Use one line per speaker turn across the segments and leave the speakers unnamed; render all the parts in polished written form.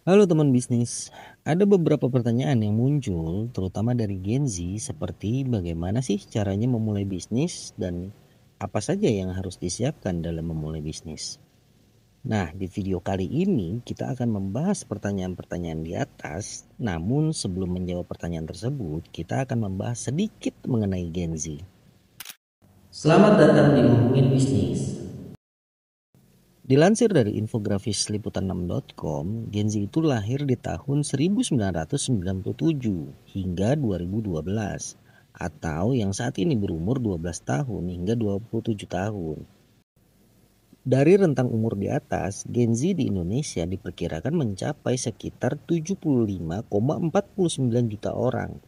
Halo teman bisnis, ada beberapa pertanyaan yang muncul terutama dari Gen Z seperti bagaimana sih caranya memulai bisnis dan apa saja yang harus disiapkan dalam memulai bisnis. Nah, di video kali ini kita akan membahas pertanyaan-pertanyaan di atas, namun sebelum menjawab pertanyaan tersebut, kita akan membahas sedikit mengenai Gen Z. Selamat datang di Ngomongin Bisnis. Dilansir dari infografis liputan6.com, Gen Z itu lahir di tahun 1997 hingga 2012 atau yang saat ini berumur 12 tahun hingga 27 tahun. Dari rentang umur di atas, Gen Z di Indonesia diperkirakan mencapai sekitar 75,49 juta orang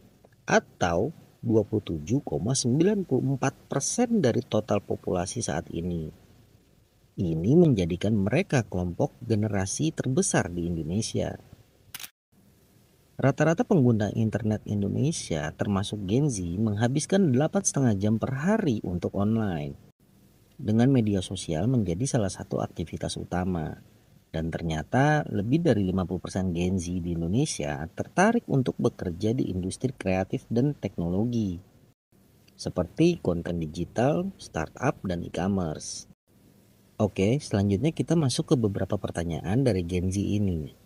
atau 27,94% dari total populasi saat ini. Ini menjadikan mereka kelompok generasi terbesar di Indonesia. Rata-rata pengguna internet Indonesia termasuk Gen Z menghabiskan 8,5 jam per hari untuk online. Dengan media sosial menjadi salah satu aktivitas utama. Dan ternyata lebih dari 50% Gen Z di Indonesia tertarik untuk bekerja di industri kreatif dan teknologi. Seperti konten digital, startup, dan e-commerce. Oke, selanjutnya kita masuk ke beberapa pertanyaan dari Gen Z ini.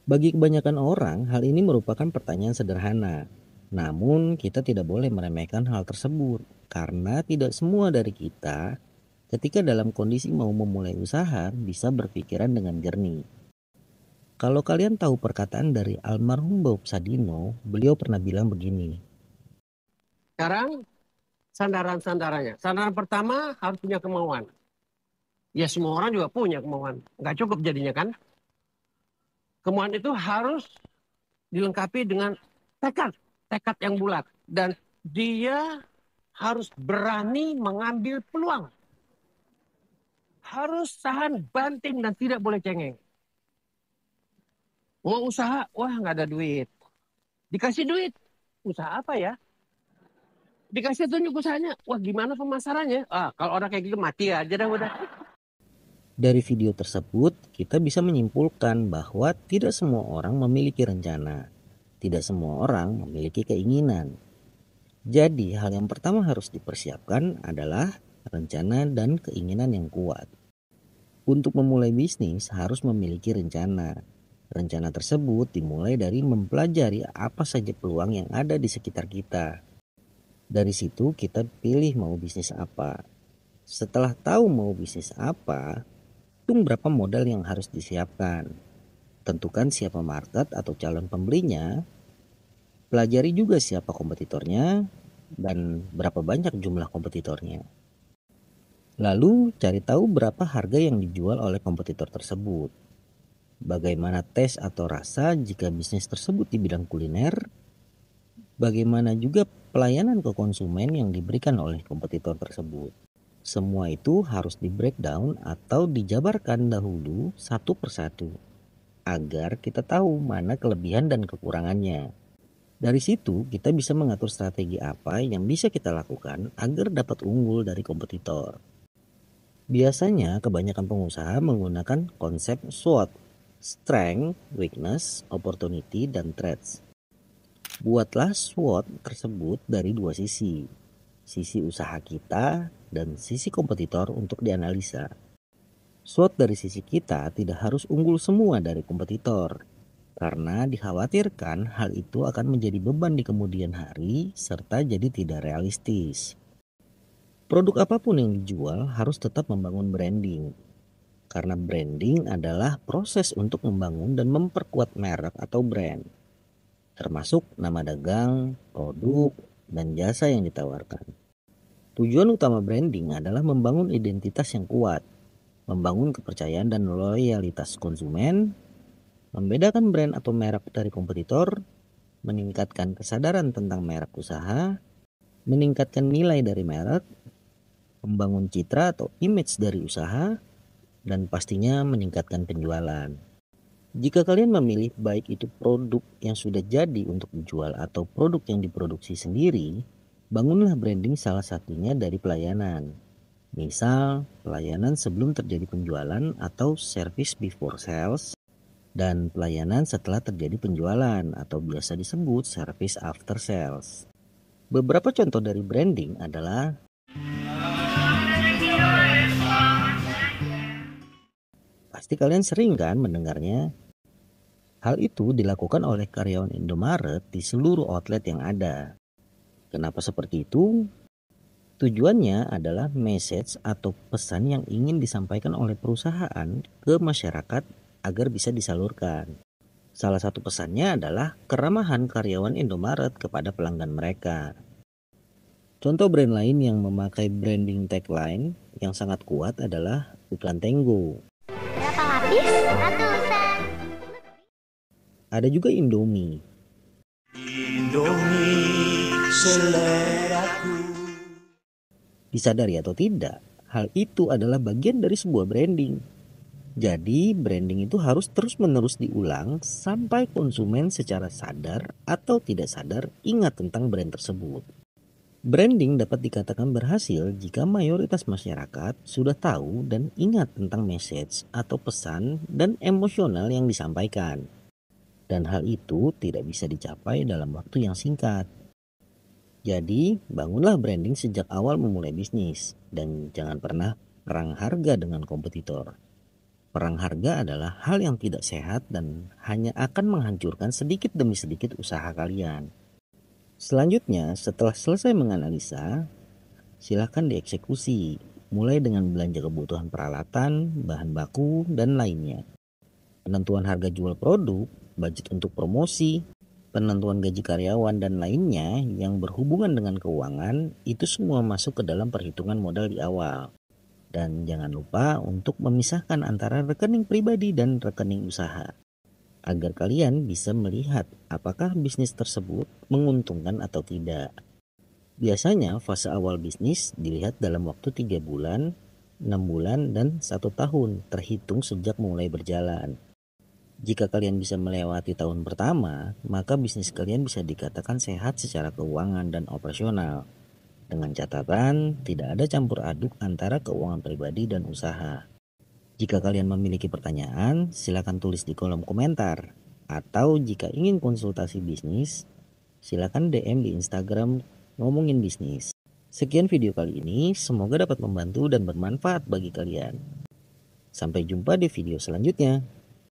Bagi kebanyakan orang, hal ini merupakan pertanyaan sederhana. Namun, kita tidak boleh meremehkan hal tersebut, karena tidak semua dari kita, ketika dalam kondisi mau memulai usaha, bisa berpikiran dengan jernih. Kalau kalian tahu perkataan dari almarhum Bob Sadino, beliau pernah bilang begini.
Sekarang sandaran-sandarannya. Sandaran pertama harus punya kemauan. Ya semua orang juga punya kemauan. Nggak cukup jadinya kan. Kemauan itu harus dilengkapi dengan tekad. Tekad yang bulat. Dan dia harus berani mengambil peluang. Harus tahan banting dan tidak boleh cengeng. Mau usaha, wah nggak ada duit. Dikasih duit, usaha apa ya? Dikasih tunjuk usahanya, wah gimana pemasarannya? Kalau orang kayak gitu mati aja dah udah.
Dari video tersebut, kita bisa menyimpulkan bahwa tidak semua orang memiliki rencana. Tidak semua orang memiliki keinginan. Jadi, hal yang pertama harus dipersiapkan adalah rencana dan keinginan yang kuat. Untuk memulai bisnis harus memiliki rencana. Rencana tersebut dimulai dari mempelajari apa saja peluang yang ada di sekitar kita. Dari situ kita pilih mau bisnis apa. Setelah tahu mau bisnis apa, hitung berapa modal yang harus disiapkan. Tentukan siapa market atau calon pembelinya. Pelajari juga siapa kompetitornya dan berapa banyak jumlah kompetitornya. Lalu cari tahu berapa harga yang dijual oleh kompetitor tersebut. Bagaimana tes atau rasa jika bisnis tersebut di bidang kuliner. Bagaimana juga pelayanan ke konsumen yang diberikan oleh kompetitor tersebut. Semua itu harus di breakdown atau dijabarkan dahulu satu persatu agar kita tahu mana kelebihan dan kekurangannya. Dari situ kita bisa mengatur strategi apa yang bisa kita lakukan agar dapat unggul dari kompetitor. Biasanya kebanyakan pengusaha menggunakan konsep SWOT, Strength, Weakness, Opportunity, dan Threats. Buatlah SWOT tersebut dari dua sisi usaha kita dan sisi kompetitor untuk dianalisa. SWOT dari sisi kita tidak harus unggul semua dari kompetitor, karena dikhawatirkan hal itu akan menjadi beban di kemudian hari serta jadi tidak realistis. Produk apapun yang dijual harus tetap membangun branding, karena branding adalah proses untuk membangun dan memperkuat merek atau brand, termasuk nama dagang, produk, dan jasa yang ditawarkan. Tujuan utama branding adalah membangun identitas yang kuat, membangun kepercayaan dan loyalitas konsumen, membedakan brand atau merek dari kompetitor, meningkatkan kesadaran tentang merek usaha, meningkatkan nilai dari merek, membangun citra atau image dari usaha, dan pastinya meningkatkan penjualan. Jika kalian memilih baik itu produk yang sudah jadi untuk dijual atau produk yang diproduksi sendiri, Bangunlah branding salah satunya dari pelayanan. Misal, pelayanan sebelum terjadi penjualan atau service before sales, dan pelayanan setelah terjadi penjualan atau biasa disebut service after sales. Beberapa contoh dari branding adalah pasti kalian sering kan mendengarnya. Hal itu dilakukan oleh karyawan Indomaret di seluruh outlet yang ada. Kenapa seperti itu? Tujuannya adalah message atau pesan yang ingin disampaikan oleh perusahaan ke masyarakat agar bisa disalurkan. Salah satu pesannya adalah keramahan karyawan Indomaret kepada pelanggan mereka. Contoh brand lain yang memakai branding tagline yang sangat kuat adalah iklan Tenggo.
Berapa lapis? Ratusan.
Ada juga Indomie.
Indomie seleraku.
Disadari atau tidak, hal itu adalah bagian dari sebuah branding. Jadi, branding itu harus terus-menerus diulang sampai konsumen secara sadar atau tidak sadar ingat tentang brand tersebut. Branding dapat dikatakan berhasil jika mayoritas masyarakat sudah tahu dan ingat tentang message atau pesan dan emosional yang disampaikan. Dan hal itu tidak bisa dicapai dalam waktu yang singkat. Jadi, bangunlah branding sejak awal memulai bisnis dan jangan pernah perang harga dengan kompetitor. Perang harga adalah hal yang tidak sehat dan hanya akan menghancurkan sedikit demi sedikit usaha kalian. Selanjutnya, setelah selesai menganalisa, silakan dieksekusi, mulai dengan belanja kebutuhan peralatan, bahan baku, dan lainnya. Penentuan harga jual produk, budget untuk promosi, penentuan gaji karyawan, dan lainnya yang berhubungan dengan keuangan, itu semua masuk ke dalam perhitungan modal di awal. Dan jangan lupa untuk memisahkan antara rekening pribadi dan rekening usaha, agar kalian bisa melihat apakah bisnis tersebut menguntungkan atau tidak. Biasanya fase awal bisnis dilihat dalam waktu 3 bulan, 6 bulan, dan 1 tahun terhitung sejak mulai berjalan. Jika kalian bisa melewati tahun pertama, maka bisnis kalian bisa dikatakan sehat secara keuangan dan operasional. Dengan catatan, tidak ada campur aduk antara keuangan pribadi dan usaha. Jika kalian memiliki pertanyaan, silakan tulis di kolom komentar. Atau jika ingin konsultasi bisnis, silakan DM di Instagram Ngomongin Bisnis. Sekian video kali ini, semoga dapat membantu dan bermanfaat bagi kalian. Sampai jumpa di video selanjutnya.